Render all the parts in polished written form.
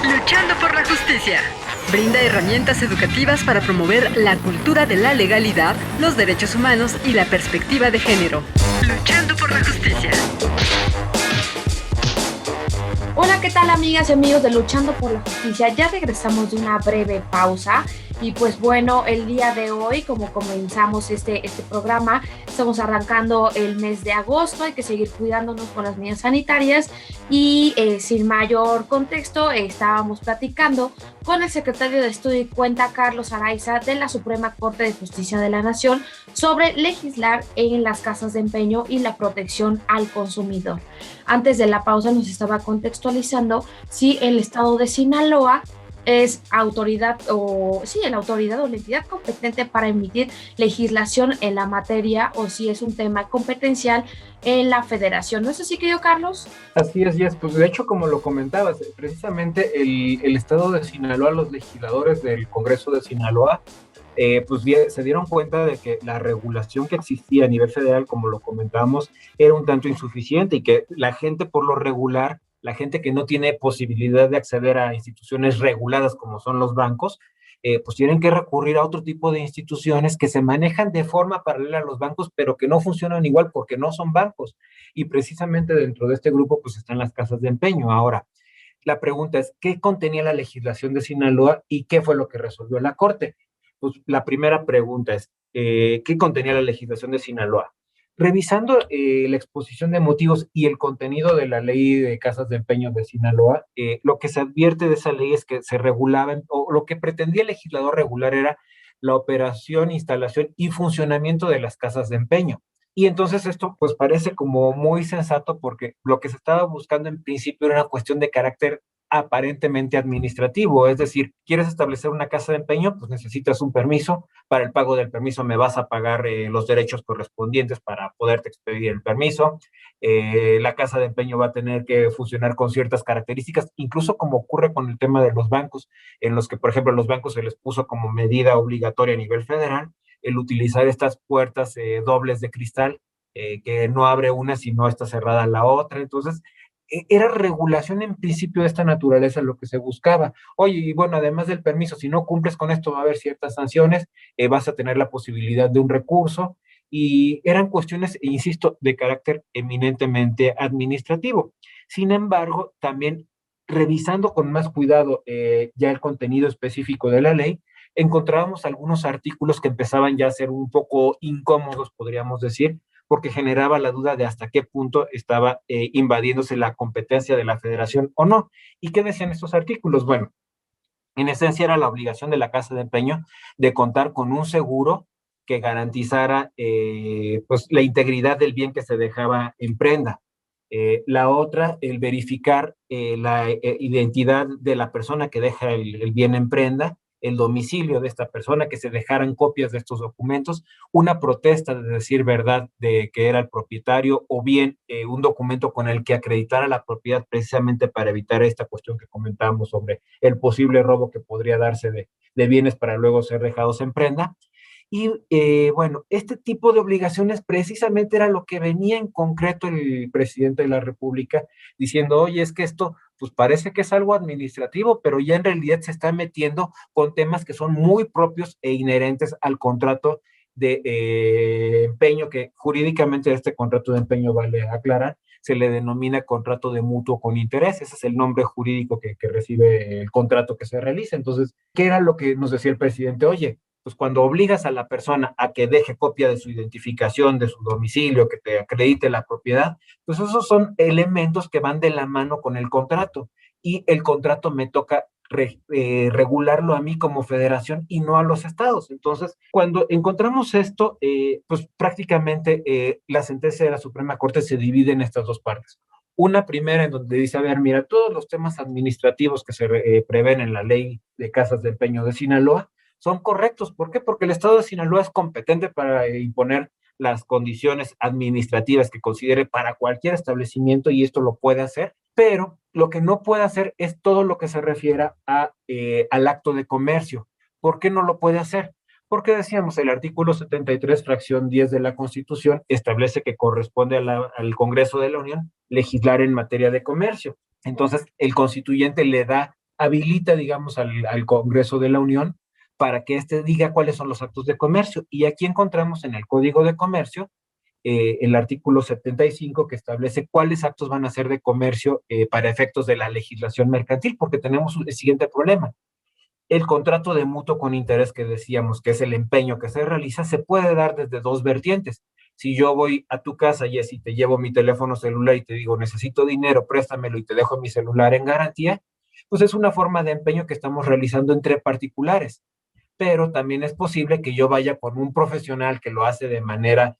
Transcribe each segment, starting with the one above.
Luchando por la justicia. Brinda herramientas educativas para promover la cultura de la legalidad, los derechos humanos y la perspectiva de género. Luchando por la justicia. Hola, ¿qué tal, amigas y amigos de Luchando por la Justicia? Ya regresamos de una breve pausa y pues bueno, el día de hoy, como comenzamos este programa, estamos arrancando el mes de agosto, hay que seguir cuidándonos con las medidas sanitarias y sin mayor contexto estábamos platicando con el secretario de Estudio y Cuenta, Carlos Araiza, de la Suprema Corte de Justicia de la Nación sobre legislar en las casas de empeño y la protección al consumidor. Antes de la pausa nos estaba contextualizando si el estado de Sinaloa es la autoridad o la entidad competente para emitir legislación en la materia o si es un tema competencial en la federación. ¿No es así, querido Carlos? Así es, Jess. Pues de hecho, como lo comentabas, precisamente el estado de Sinaloa, los legisladores del Congreso de Sinaloa, pues se dieron cuenta de que la regulación que existía a nivel federal, como lo comentábamos, era un tanto insuficiente y que la gente por lo regular, la gente que no tiene posibilidad de acceder a instituciones reguladas como son los bancos, pues tienen que recurrir a otro tipo de instituciones que se manejan de forma paralela a los bancos, pero que no funcionan igual porque no son bancos. Y precisamente dentro de este grupo, pues están las casas de empeño. Ahora, la pregunta es, ¿qué contenía la legislación de Sinaloa y qué fue lo que resolvió la Corte? Pues la primera pregunta es, ¿qué contenía la legislación de Sinaloa? Revisando la exposición de motivos y el contenido de la ley de casas de empeño de Sinaloa, lo que se advierte de esa ley es que se regulaban, o lo que pretendía el legislador regular era la operación, instalación y funcionamiento de las casas de empeño. Y entonces esto pues parece como muy sensato porque lo que se estaba buscando en principio era una cuestión de carácter aparentemente administrativo, es decir, quieres establecer una casa de empeño, pues necesitas un permiso, para el pago del permiso me vas a pagar los derechos correspondientes para poderte expedir el permiso, la casa de empeño va a tener que funcionar con ciertas características, incluso como ocurre con el tema de los bancos, en los que por ejemplo a los bancos se les puso como medida obligatoria a nivel federal el utilizar estas puertas dobles de cristal, que no abre una si no está cerrada la otra, entonces era regulación en principio de esta naturaleza lo que se buscaba. Oye, y bueno, además del permiso, si no cumples con esto va a haber ciertas sanciones, vas a tener la posibilidad de un recurso, y eran cuestiones, insisto, de carácter eminentemente administrativo. Sin embargo, también revisando con más cuidado ya el contenido específico de la ley, encontrábamos algunos artículos que empezaban ya a ser un poco incómodos, podríamos decir, porque generaba la duda de hasta qué punto estaba invadiéndose la competencia de la federación o no. ¿Y qué decían estos artículos? Bueno, en esencia era la obligación de la casa de empeño de contar con un seguro que garantizara pues la integridad del bien que se dejaba en prenda. La otra, el verificar la identidad de la persona que deja el bien en prenda, el domicilio de esta persona, que se dejaran copias de estos documentos, una protesta de decir verdad de que era el propietario, o bien un documento con el que acreditara la propiedad precisamente para evitar esta cuestión que comentábamos sobre el posible robo que podría darse de bienes para luego ser dejados en prenda. Y bueno, este tipo de obligaciones precisamente era lo que venía en concreto el presidente de la República diciendo, oye, es que esto pues parece que es algo administrativo, pero ya en realidad se está metiendo con temas que son muy propios e inherentes al contrato de empeño, que jurídicamente este contrato de empeño, vale aclarar, se le denomina contrato de mutuo con interés. Ese es el nombre jurídico que recibe el contrato que se realiza. Entonces, ¿qué era lo que nos decía el presidente? Oye, pues cuando obligas a la persona a que deje copia de su identificación, de su domicilio, que te acredite la propiedad, pues esos son elementos que van de la mano con el contrato, y el contrato me toca regularlo a mí como federación y no a los estados. Entonces, cuando encontramos esto, pues prácticamente la sentencia de la Suprema Corte se divide en estas dos partes. Una primera en donde dice, a ver, mira, todos los temas administrativos que se prevén en la ley de casas de empeño de Sinaloa son correctos. ¿Por qué? Porque el estado de Sinaloa es competente para imponer las condiciones administrativas que considere para cualquier establecimiento, y esto lo puede hacer, pero lo que no puede hacer es todo lo que se refiera al acto de comercio. ¿Por qué no lo puede hacer? Porque decíamos, el artículo 73, fracción 10 de la Constitución, establece que corresponde al Congreso de la Unión legislar en materia de comercio. Entonces, el constituyente le da habilita, digamos, al Congreso de la Unión para que éste diga cuáles son los actos de comercio. Y aquí encontramos en el Código de Comercio el artículo 75 que establece cuáles actos van a ser de comercio para efectos de la legislación mercantil, porque tenemos el siguiente problema. El contrato de mutuo con interés que decíamos, que es el empeño que se realiza, se puede dar desde dos vertientes. Si yo voy a tu casa, Jessy, te llevo mi teléfono celular y te digo, necesito dinero, préstamelo y te dejo mi celular en garantía, pues es una forma de empeño que estamos realizando entre particulares. Pero también es posible que yo vaya con un profesional que lo hace de manera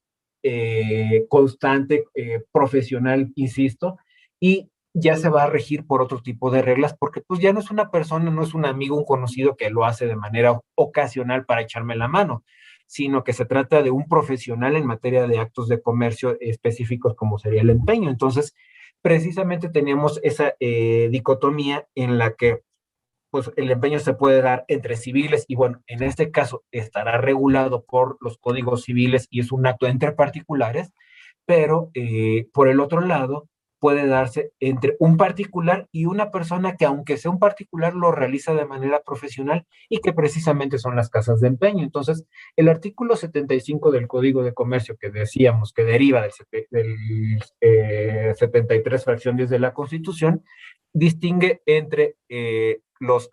constante, profesional, insisto, y ya se va a regir por otro tipo de reglas, porque pues ya no es una persona, no es un amigo, un conocido que lo hace de manera ocasional para echarme la mano, sino que se trata de un profesional en materia de actos de comercio específicos como sería el empeño. Entonces, precisamente teníamos esa dicotomía en la que pues el empeño se puede dar entre civiles y bueno, en este caso estará regulado por los códigos civiles y es un acto entre particulares, pero por el otro lado puede darse entre un particular y una persona que aunque sea un particular lo realiza de manera profesional y que precisamente son las casas de empeño. Entonces, el artículo 75 del Código de Comercio que decíamos que deriva del 73 fracción 10 de la Constitución, distingue entre los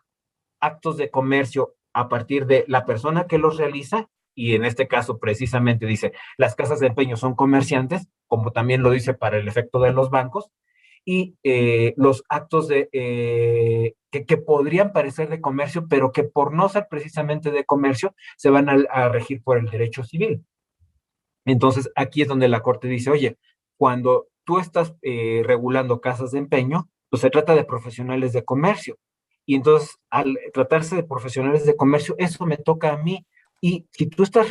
actos de comercio a partir de la persona que los realiza, y en este caso precisamente dice, las casas de empeño son comerciantes, como también lo dice para el efecto de los bancos, y los actos que podrían parecer de comercio, pero que por no ser precisamente de comercio, se van a regir por el derecho civil. Entonces, aquí es donde la Corte dice, oye, cuando tú estás regulando casas de empeño, pues se trata de profesionales de comercio. Y entonces, al tratarse de profesionales de comercio, eso me toca a mí. Y si tú estás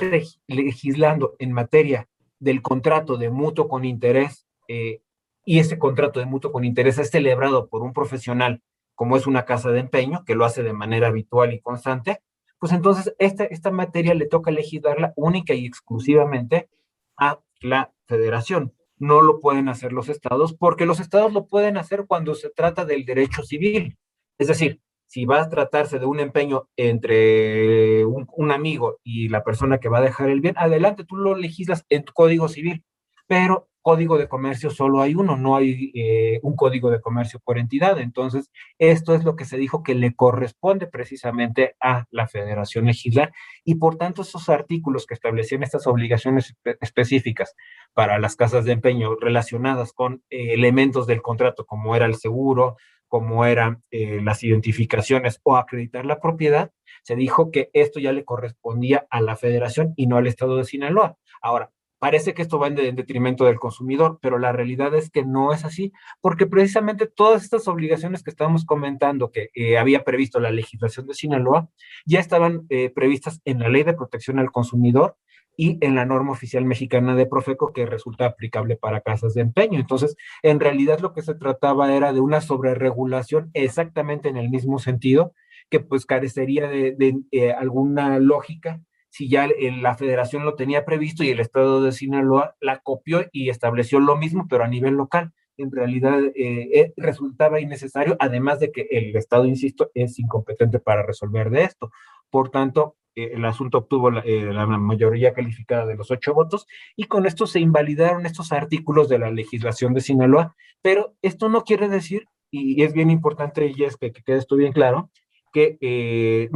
legislando en materia del contrato de mutuo con interés, y ese contrato de mutuo con interés es celebrado por un profesional, como es una casa de empeño, que lo hace de manera habitual y constante, pues entonces esta materia le toca legislarla única y exclusivamente a la federación. No lo pueden hacer los estados, porque los estados lo pueden hacer cuando se trata del derecho civil. Es decir, si va a tratarse de un empeño entre un amigo y la persona que va a dejar el bien, adelante, tú lo legislas en tu código civil, pero código de comercio solo hay uno, no hay un código de comercio por entidad. Entonces, esto es lo que se dijo que le corresponde precisamente a la federación legislar y por tanto esos artículos que establecían estas obligaciones específicas para las casas de empeño relacionadas con elementos del contrato como era el seguro, como eran las identificaciones o acreditar la propiedad, se dijo que esto ya le correspondía a la federación y no al estado de Sinaloa. Ahora, parece que esto va en detrimento del consumidor, pero la realidad es que no es así, porque precisamente todas estas obligaciones que estamos comentando que había previsto la legislación de Sinaloa ya estaban previstas en la Ley de Protección al Consumidor y en la norma oficial mexicana de Profeco que resulta aplicable para casas de empeño. Entonces, en realidad lo que se trataba era de una sobreregulación exactamente en el mismo sentido, que pues carecería de alguna lógica si ya la federación lo tenía previsto y el estado de Sinaloa la copió y estableció lo mismo, pero a nivel local. En realidad resultaba innecesario, además de que el estado, insisto, es incompetente para resolver de esto. Por tanto, el asunto obtuvo la mayoría calificada de los 8 votos y con esto se invalidaron estos artículos de la legislación de Sinaloa, pero esto no quiere decir, y es bien importante, y es que quede esto bien claro, que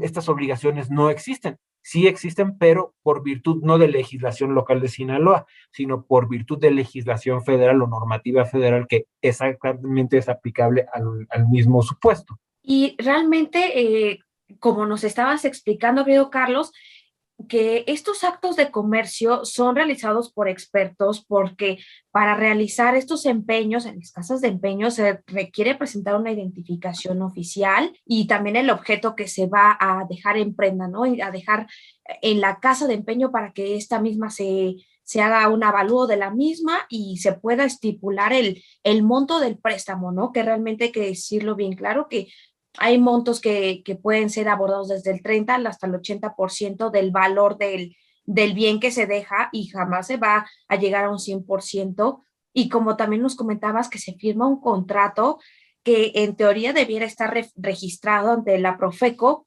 estas obligaciones no existen. Sí existen, pero por virtud no de legislación local de Sinaloa, sino por virtud de legislación federal o normativa federal que exactamente es aplicable al mismo supuesto. Y realmente, como nos estabas explicando, querido Carlos, que estos actos de comercio son realizados por expertos porque para realizar estos empeños en las casas de empeño se requiere presentar una identificación oficial y también el objeto que se va a dejar en prenda, ¿no? Y a dejar en la casa de empeño para que esta misma se haga un avalúo de la misma y se pueda estipular el monto del préstamo, ¿no? Que realmente hay que decirlo bien claro que hay montos que pueden ser abordados desde el 30 hasta el 80% del valor del bien que se deja y jamás se va a llegar a un 100%. Y como también nos comentabas que se firma un contrato que en teoría debiera estar registrado ante la Profeco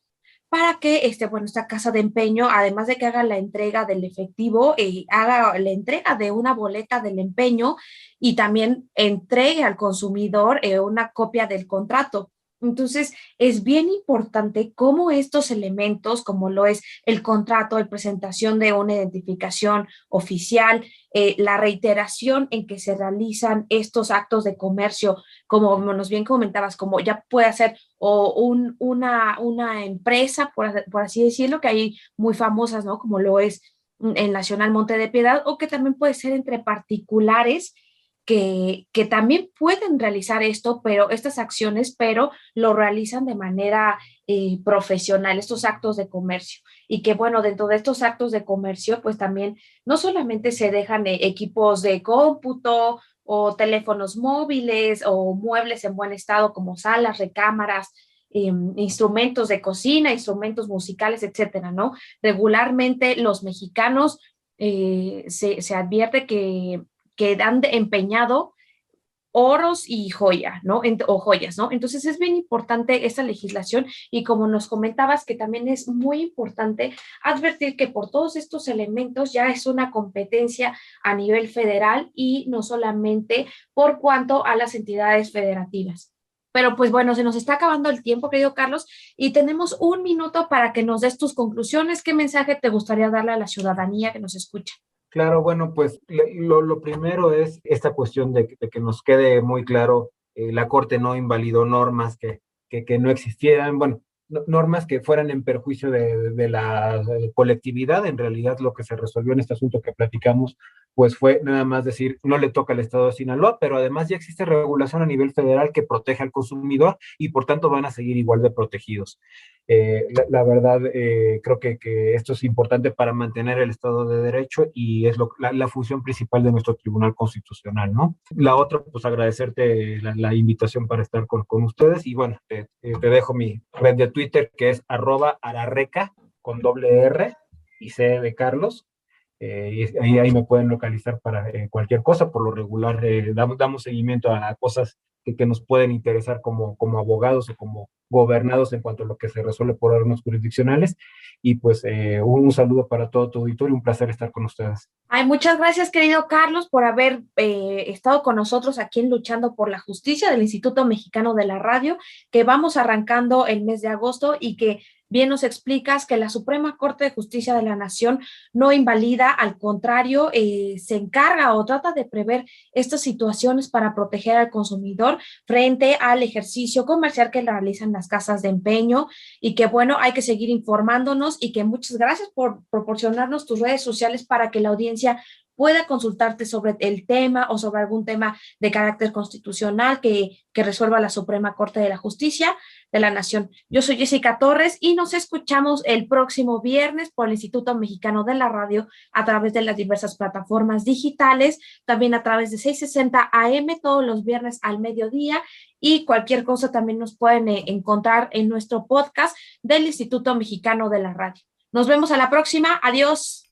para que esta casa de empeño, además de que haga la entrega del efectivo, haga la entrega de una boleta del empeño y también entregue al consumidor una copia del contrato. Entonces, es bien importante cómo estos elementos, como lo es el contrato, la presentación de una identificación oficial, la reiteración en que se realizan estos actos de comercio, como nos bien comentabas, como ya puede ser o una empresa, por así decirlo, que hay muy famosas, ¿no? Como lo es el Nacional Monte de Piedad, o que también puede ser entre particulares que también pueden realizar esto, pero estas acciones, pero lo realizan de manera profesional, estos actos de comercio. Y que bueno, dentro de estos actos de comercio, pues también no solamente se dejan equipos de cómputo o teléfonos móviles o muebles en buen estado como salas, recámaras, instrumentos de cocina, instrumentos musicales, etcétera, ¿no? Regularmente los mexicanos se advierte que han empeñado oros y joya, ¿no? O joyas, ¿no? Entonces es bien importante esta legislación y como nos comentabas que también es muy importante advertir que por todos estos elementos ya es una competencia a nivel federal y no solamente por cuanto a las entidades federativas. Pero pues bueno, se nos está acabando el tiempo, querido Carlos, y tenemos 1 minuto para que nos des tus conclusiones. ¿Qué mensaje te gustaría darle a la ciudadanía que nos escucha? Claro, bueno, pues lo primero es esta cuestión de que nos quede muy claro, la Corte no invalidó normas que no existieran, bueno, normas que fueran en perjuicio de la colectividad. En realidad lo que se resolvió en este asunto que platicamos, pues fue nada más decir, no le toca al Estado de Sinaloa, pero además ya existe regulación a nivel federal que protege al consumidor y por tanto van a seguir igual de protegidos. La verdad, creo que esto es importante para mantener el Estado de Derecho y es la función principal de nuestro Tribunal Constitucional, ¿no? La otra, pues agradecerte la invitación para estar con ustedes y bueno, te dejo mi red de Twitter que es @ararreca con doble R y C de Carlos. Y ahí me pueden localizar para cualquier cosa. Por lo regular damos seguimiento a cosas que nos pueden interesar como abogados o como gobernados en cuanto a lo que se resuelve por órganos jurisdiccionales. Y pues un saludo para todo tu auditorio, un placer estar con ustedes. Ay, muchas gracias, querido Carlos, por haber estado con nosotros aquí en Luchando por la Justicia del Instituto Mexicano de la Radio, que vamos arrancando el mes de agosto y que bien nos explicas que la Suprema Corte de Justicia de la Nación no invalida, al contrario, se encarga o trata de prever estas situaciones para proteger al consumidor frente al ejercicio comercial que realizan las casas de empeño y que bueno, hay que seguir informándonos y que muchas gracias por proporcionarnos tus redes sociales para que la audiencia pueda consultarte sobre el tema o sobre algún tema de carácter constitucional que resuelva la Suprema Corte de la Justicia de la Nación. Yo soy Jessica Torres y nos escuchamos el próximo viernes por el Instituto Mexicano de la Radio a través de las diversas plataformas digitales, también a través de 660 AM todos los viernes al mediodía y cualquier cosa también nos pueden encontrar en nuestro podcast del Instituto Mexicano de la Radio. Nos vemos a la próxima. Adiós.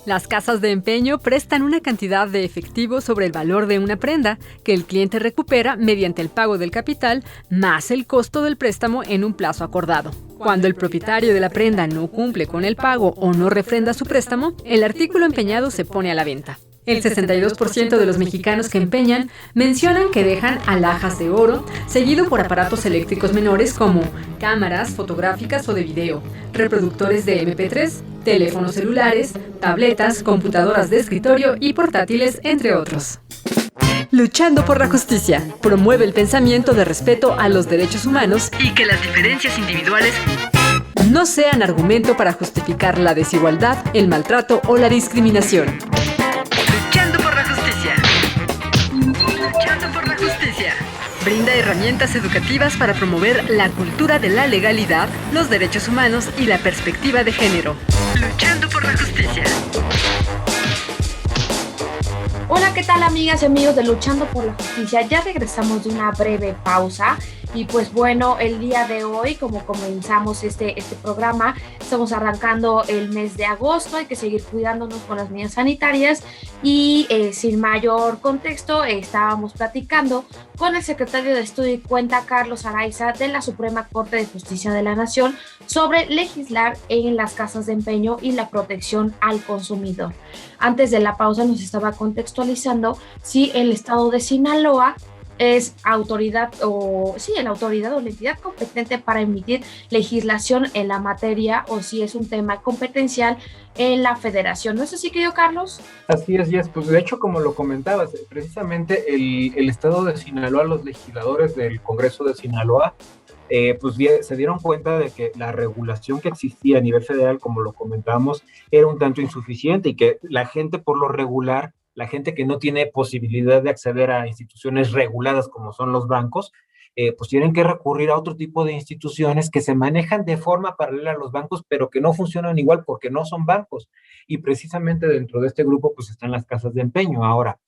Las casas de empeño prestan una cantidad de efectivo sobre el valor de una prenda que el cliente recupera mediante el pago del capital más el costo del préstamo en un plazo acordado. Cuando el propietario de la prenda no cumple con el pago o no refrenda su préstamo, el artículo empeñado se pone a la venta. El 62% de los mexicanos que empeñan mencionan que dejan alhajas de oro, seguido por aparatos eléctricos menores como cámaras fotográficas o de video, reproductores de MP3, teléfonos celulares, tabletas, computadoras de escritorio y portátiles, entre otros. Luchando por la justicia, promueve el pensamiento de respeto a los derechos humanos y que las diferencias individuales no sean argumento para justificar la desigualdad, el maltrato o la discriminación. Luchando por la justicia. Luchando por la justicia. Brinda herramientas educativas para promover la cultura de la legalidad, los derechos humanos y la perspectiva de género. Luchando por la justicia. Hola, ¿qué tal amigas y amigos de Luchando por la Justicia? Ya regresamos de una breve pausa Y pues bueno, el día de hoy, como comenzamos este programa, estamos arrancando el mes de agosto, hay que seguir cuidándonos con las medidas sanitarias y sin mayor contexto, estábamos platicando con el secretario de Estudio y Cuenta, Carlos Araiza, de la Suprema Corte de Justicia de la Nación, sobre legislar en las casas de empeño y la protección al consumidor. Antes de la pausa nos estaba contextualizando si el estado de Sinaloa es autoridad o sí, la autoridad o la entidad competente para emitir legislación en la materia o si es un tema competencial en la federación. ¿No es así, querido Carlos? Así es, Jess. Pues de hecho, como lo comentabas, precisamente el estado de Sinaloa, los legisladores del Congreso de Sinaloa, pues se dieron cuenta de que la regulación que existía a nivel federal, como lo comentábamos, era un tanto insuficiente y que la gente por lo regular, la gente que no tiene posibilidad de acceder a instituciones reguladas como son los bancos, pues tienen que recurrir a otro tipo de instituciones que se manejan de forma paralela a los bancos, pero que no funcionan igual porque no son bancos. Y precisamente dentro de este grupo, pues están las casas de empeño. Ahora,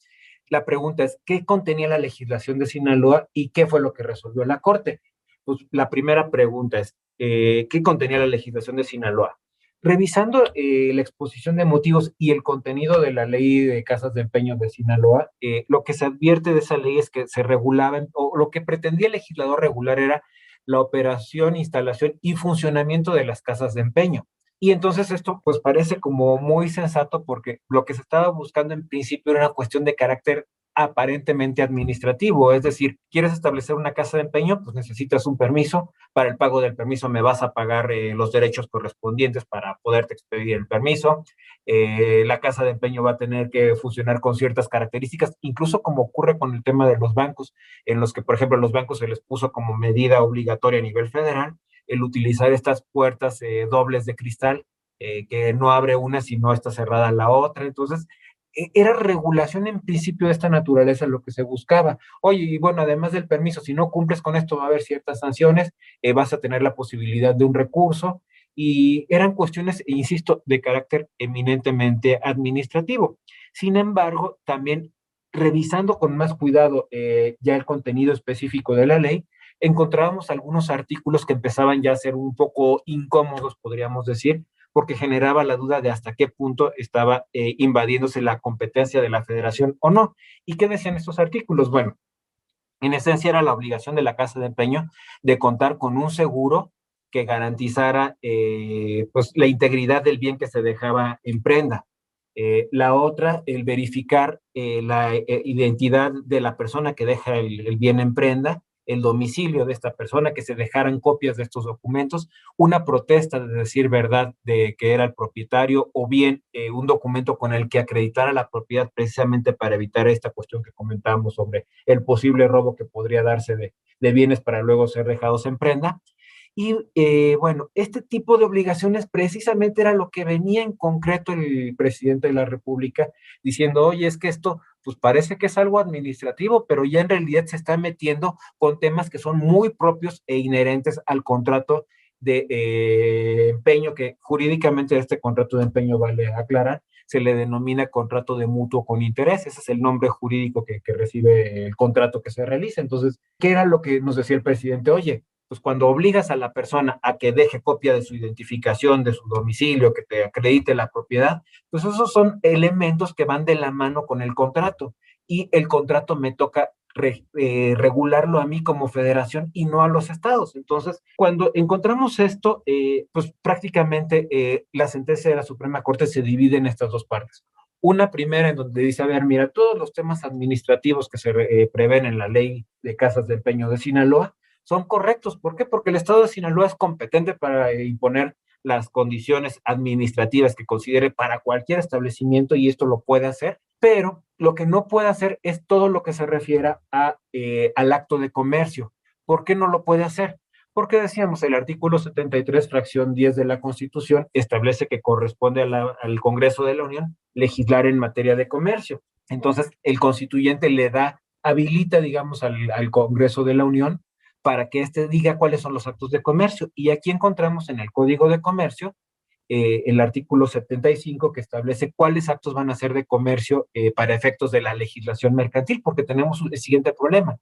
la pregunta es, ¿qué contenía la legislación de Sinaloa y qué fue lo que resolvió la Corte? Pues la primera pregunta es, ¿qué contenía la legislación de Sinaloa? Revisando la exposición de motivos y el contenido de la ley de casas de empeño de Sinaloa, lo que se advierte de esa ley es que se regulaban, o lo que pretendía el legislador regular era la operación, instalación y funcionamiento de las casas de empeño. Y entonces esto pues parece como muy sensato porque lo que se estaba buscando en principio era una cuestión de carácter aparentemente administrativo, es decir, quieres establecer una casa de empeño, pues necesitas un permiso, para el pago del permiso me vas a pagar los derechos correspondientes para poderte expedir el permiso, la casa de empeño va a tener que funcionar con ciertas características, incluso como ocurre con el tema de los bancos, en los que, por ejemplo, a los bancos se les puso como medida obligatoria a nivel federal el utilizar estas puertas dobles de cristal, que no abre una si no está cerrada la otra, entonces era regulación en principio de esta naturaleza lo que se buscaba. Oye, y bueno, además del permiso, si no cumples con esto va a haber ciertas sanciones, vas a tener la posibilidad de un recurso, y eran cuestiones, insisto, de carácter eminentemente administrativo. Sin embargo, también revisando con más cuidado ya el contenido específico de la ley, encontrábamos algunos artículos que empezaban ya a ser un poco incómodos, podríamos decir, porque generaba la duda de hasta qué punto estaba invadiéndose la competencia de la federación o no. ¿Y qué decían estos artículos? Bueno, en esencia era la obligación de la casa de empeño de contar con un seguro que garantizara pues, la integridad del bien que se dejaba en prenda. La otra, el verificar la identidad de la persona que deja el bien en prenda, el domicilio de esta persona, que se dejaran copias de estos documentos, una protesta de decir verdad de que era el propietario, o bien un documento con el que acreditara la propiedad precisamente para evitar esta cuestión que comentábamos sobre el posible robo que podría darse de bienes para luego ser dejados en prenda. Y bueno, este tipo de obligaciones precisamente era lo que venía en concreto el presidente de la República diciendo, oye, es que esto pues parece que es algo administrativo, pero ya en realidad se está metiendo con temas que son muy propios e inherentes al contrato de empeño, que jurídicamente este contrato de empeño, vale aclarar, se le denomina contrato de mutuo con interés. Ese es el nombre jurídico que recibe el contrato que se realiza. Entonces, ¿qué era lo que nos decía el presidente? Oye, pues cuando obligas a la persona a que deje copia de su identificación, de su domicilio, que te acredite la propiedad, pues esos son elementos que van de la mano con el contrato, y el contrato me toca regularlo a mí como federación y no a los estados. Entonces, cuando encontramos esto, pues prácticamente la sentencia de la Suprema Corte se divide en estas dos partes. Una primera en donde dice, a ver, mira, todos los temas administrativos que se prevén en la ley de casas de empeño de Sinaloa son correctos. ¿Por qué? Porque el estado de Sinaloa es competente para imponer las condiciones administrativas que considere para cualquier establecimiento, y esto lo puede hacer, pero lo que no puede hacer es todo lo que se refiera al acto de comercio. ¿Por qué no lo puede hacer? Porque decíamos, el artículo 73, fracción 10 de la Constitución, establece que corresponde al Congreso de la Unión legislar en materia de comercio. Entonces, el constituyente habilita, digamos, al Congreso de la Unión para que éste diga cuáles son los actos de comercio. Y aquí encontramos en el Código de Comercio el artículo 75, que establece cuáles actos van a ser de comercio para efectos de la legislación mercantil, porque tenemos el siguiente problema.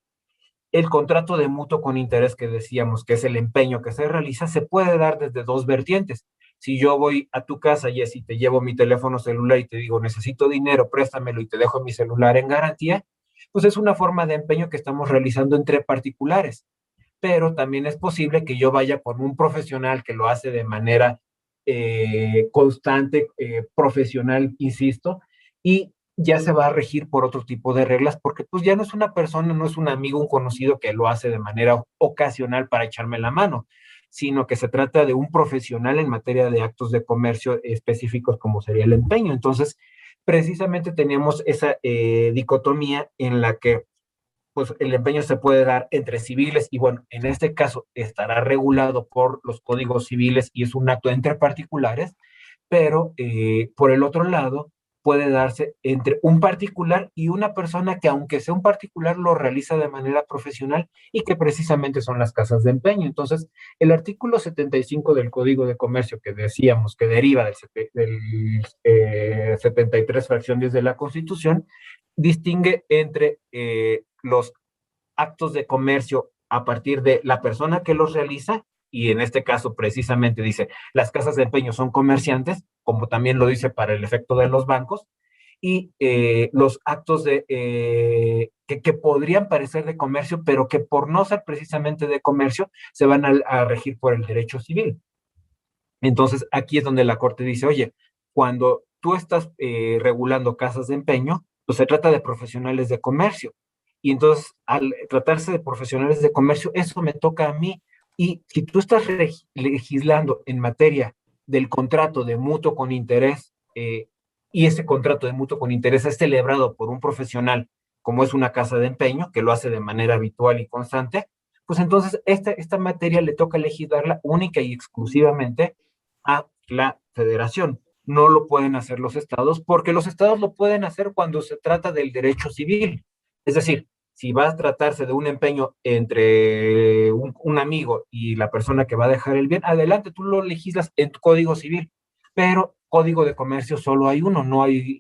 El contrato de mutuo con interés que decíamos, que es el empeño que se realiza, se puede dar desde dos vertientes. Si yo voy a tu casa, Jessy, te llevo mi teléfono celular y te digo, necesito dinero, préstamelo y te dejo mi celular en garantía, pues es una forma de empeño que estamos realizando entre particulares. Pero también es posible que yo vaya con un profesional que lo hace de manera constante, profesional, insisto, y ya se va a regir por otro tipo de reglas, porque pues ya no es una persona, no es un amigo, un conocido que lo hace de manera ocasional para echarme la mano, sino que se trata de un profesional en materia de actos de comercio específicos como sería el empeño. Entonces, precisamente teníamos esa dicotomía en la que pues el empeño se puede dar entre civiles y bueno, en este caso estará regulado por los códigos civiles y es un acto entre particulares, pero por el otro lado puede darse entre un particular y una persona que aunque sea un particular lo realiza de manera profesional y que precisamente son las casas de empeño. Entonces, el artículo 75 del Código de Comercio que decíamos que deriva del 73 fracción 10 de la Constitución, distingue entre los actos de comercio a partir de la persona que los realiza, y en este caso precisamente dice, las casas de empeño son comerciantes, como también lo dice para el efecto de los bancos, y los actos que podrían parecer de comercio, pero que por no ser precisamente de comercio, se van a regir por el derecho civil. Entonces, aquí es donde la Corte dice, oye, cuando tú estás regulando casas de empeño, pues se trata de profesionales de comercio. Y entonces, al tratarse de profesionales de comercio, eso me toca a mí. Y si tú estás legislando en materia del contrato de mutuo con interés, y ese contrato de mutuo con interés es celebrado por un profesional, como es una casa de empeño, que lo hace de manera habitual y constante, pues entonces esta materia le toca legislarla única y exclusivamente a la federación. No lo pueden hacer los estados, porque los estados lo pueden hacer cuando se trata del derecho civil. Es decir, si va a tratarse de un empeño entre un amigo y la persona que va a dejar el bien, adelante, tú lo legislas en tu código civil, pero código de comercio solo hay uno, no hay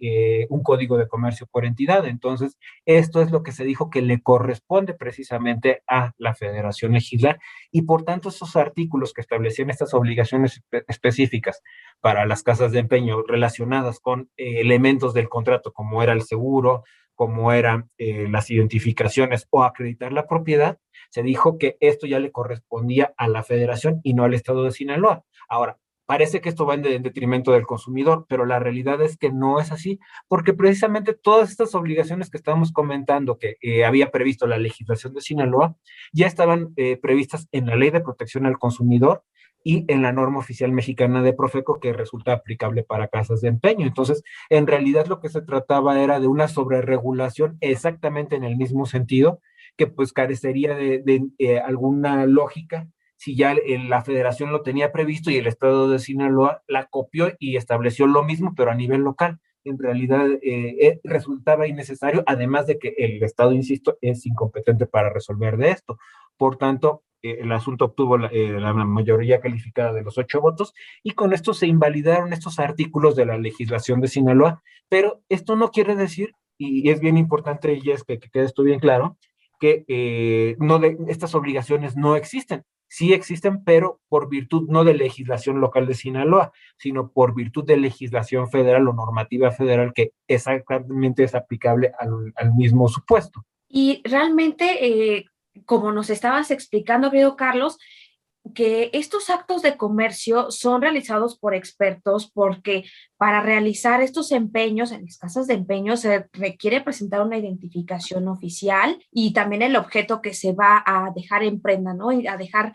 un código de comercio por entidad. Entonces, esto es lo que se dijo que le corresponde precisamente a la federación legislar y por tanto esos artículos que establecían estas obligaciones específicas para las casas de empeño relacionadas con elementos del contrato como era el seguro, como eran las identificaciones o acreditar la propiedad, se dijo que esto ya le correspondía a la federación y no al estado de Sinaloa. Ahora, parece que esto va en detrimento del consumidor, pero la realidad es que no es así, porque precisamente todas estas obligaciones que estábamos comentando que había previsto la legislación de Sinaloa ya estaban previstas en la Ley de Protección al Consumidor y en la norma oficial mexicana de Profeco que resulta aplicable para casas de empeño. Entonces, en realidad lo que se trataba era de una sobreregulación exactamente en el mismo sentido, que pues carecería de alguna lógica si ya la federación lo tenía previsto y el estado de Sinaloa la copió y estableció lo mismo, pero a nivel local. En realidad resultaba innecesario, además de que el estado, insisto, es incompetente para resolver de esto. Por tanto, el asunto obtuvo la mayoría calificada de los 8 votos y con esto se invalidaron estos artículos de la legislación de Sinaloa, pero esto no quiere decir, y es bien importante, y es que quede esto bien claro, que estas obligaciones no existen. Sí existen, pero por virtud no de legislación local de Sinaloa, sino por virtud de legislación federal o normativa federal que exactamente es aplicable al mismo supuesto. Y realmente, como nos estabas explicando, querido Carlos, que estos actos de comercio son realizados por expertos porque para realizar estos empeños en las casas de empeño se requiere presentar una identificación oficial y también el objeto que se va a dejar en prenda, ¿no? Y a dejar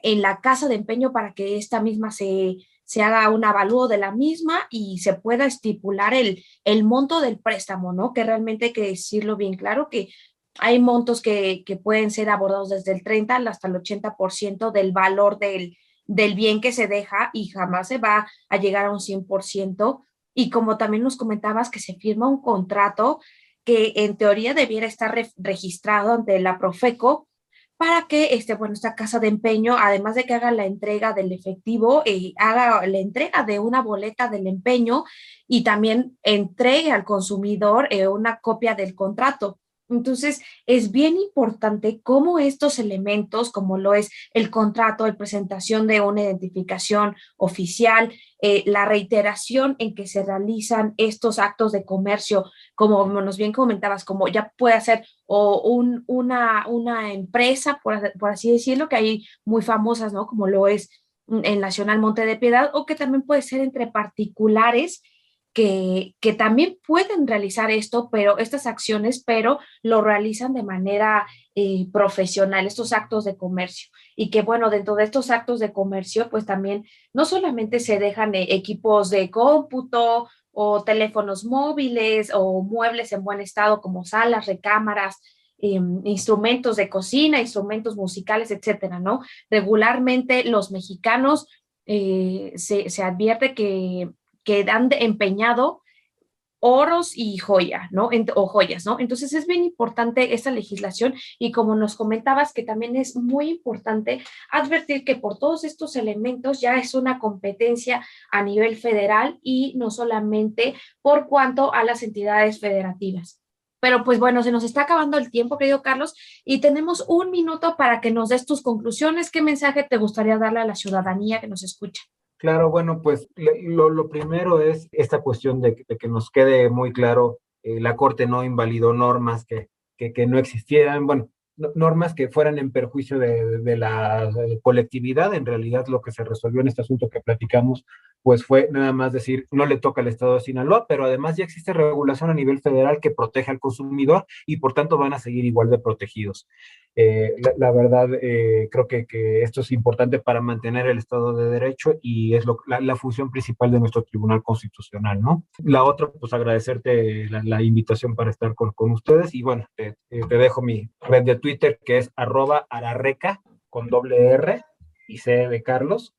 en la casa de empeño para que esta misma se haga un avalúo de la misma y se pueda estipular el monto del préstamo, ¿no? Que realmente hay que decirlo bien claro que hay montos que pueden ser abordados desde el 30 hasta el 80% del valor del bien que se deja y jamás se va a llegar a un 100%. Y como también nos comentabas que se firma un contrato que en teoría debiera estar registrado ante la Profeco para que bueno, esta casa de empeño, además de que haga la entrega del efectivo, haga la entrega de una boleta del empeño y también entregue al consumidor una copia del contrato. Entonces, es bien importante cómo estos elementos, como lo es el contrato, la presentación de una identificación oficial, la reiteración en que se realizan estos actos de comercio, como nos bien comentabas, como ya puede ser o una empresa, por así decirlo, que hay muy famosas, ¿no? Como lo es el Nacional Monte de Piedad, o que también puede ser entre particulares que también pueden realizar esto, pero estas acciones, pero lo realizan de manera profesional, estos actos de comercio. Y que bueno, dentro de estos actos de comercio, pues también no solamente se dejan equipos de cómputo o teléfonos móviles o muebles en buen estado como salas, recámaras, instrumentos de cocina, instrumentos musicales, etcétera, ¿no? Regularmente los mexicanos se advierte que han empeñado oros y joya, ¿no? O joyas, ¿no? Entonces es bien importante esta legislación y como nos comentabas que también es muy importante advertir que por todos estos elementos ya es una competencia a nivel federal y no solamente por cuanto a las entidades federativas. Pero pues bueno, se nos está acabando el tiempo, querido Carlos, y tenemos 1 minuto para que nos des tus conclusiones. ¿Qué mensaje te gustaría darle a la ciudadanía que nos escucha? Claro, bueno, pues lo primero es esta cuestión de que nos quede muy claro, la Corte no invalidó normas que no existieran, bueno, normas que fueran en perjuicio de la colectividad. En realidad lo que se resolvió en este asunto que platicamos, pues fue nada más decir, no le toca al Estado de Sinaloa, pero además ya existe regulación a nivel federal que protege al consumidor y por tanto van a seguir igual de protegidos. La verdad, creo que esto es importante para mantener el Estado de Derecho y es la función principal de nuestro Tribunal Constitucional, ¿no? La otra, pues agradecerte la invitación para estar con ustedes y bueno, te dejo mi red de Twitter que es @ararreca con doble R y C de Carlos.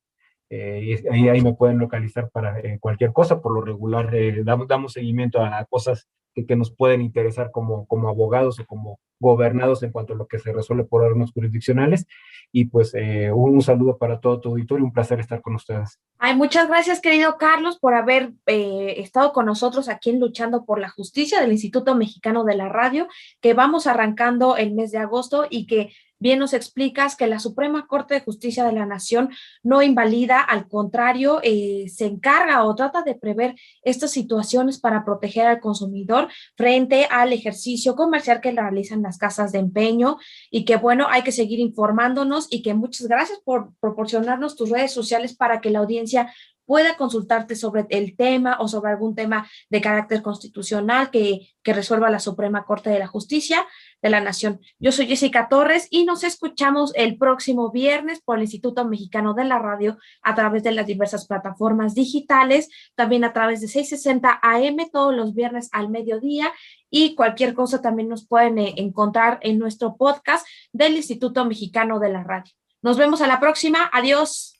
Y ahí me pueden localizar para cualquier cosa. Por lo regular damos seguimiento a cosas que nos pueden interesar como abogados o como gobernados en cuanto a lo que se resuelve por órganos jurisdiccionales. Y pues un saludo para todo tu auditorio, un placer estar con ustedes. Ay, muchas gracias, querido Carlos, por haber estado con nosotros aquí en Luchando por la Justicia del Instituto Mexicano de la Radio, que vamos arrancando el mes de agosto y que bien nos explicas que la Suprema Corte de Justicia de la Nación no invalida, al contrario, se encarga o trata de prever estas situaciones para proteger al consumidor frente al ejercicio comercial que realizan las casas de empeño y que, bueno, hay que seguir informándonos y que muchas gracias por proporcionarnos tus redes sociales para que la audiencia pueda consultarte sobre el tema o sobre algún tema de carácter constitucional que resuelva la Suprema Corte de la Justicia de la Nación. Yo soy Jessica Torres y nos escuchamos el próximo viernes por el Instituto Mexicano de la Radio a través de las diversas plataformas digitales, también a través de 660 AM todos los viernes al mediodía y cualquier cosa también nos pueden encontrar en nuestro podcast del Instituto Mexicano de la Radio. Nos vemos a la próxima. Adiós.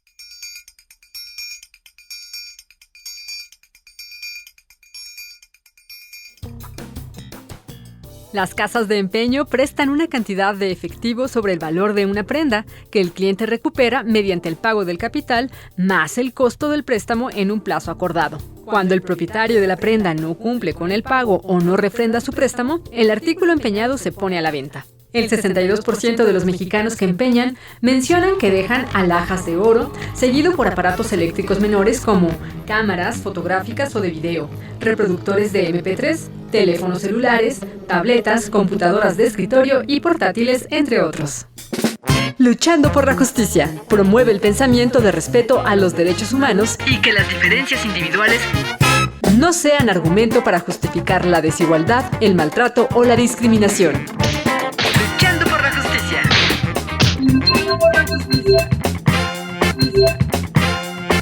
Las casas de empeño prestan una cantidad de efectivo sobre el valor de una prenda que el cliente recupera mediante el pago del capital más el costo del préstamo en un plazo acordado. Cuando el propietario de la prenda no cumple con el pago o no refrenda su préstamo, el artículo empeñado se pone a la venta. El 62% de los mexicanos que empeñan mencionan que dejan alhajas de oro, seguido por aparatos eléctricos menores como cámaras fotográficas o de video, reproductores de MP3, teléfonos celulares, tabletas, computadoras de escritorio y portátiles, entre otros. Luchando por la justicia, promueve el pensamiento de respeto a los derechos humanos y que las diferencias individuales no sean argumento para justificar la desigualdad, el maltrato o la discriminación. Luchando por la justicia. Luchando por la justicia.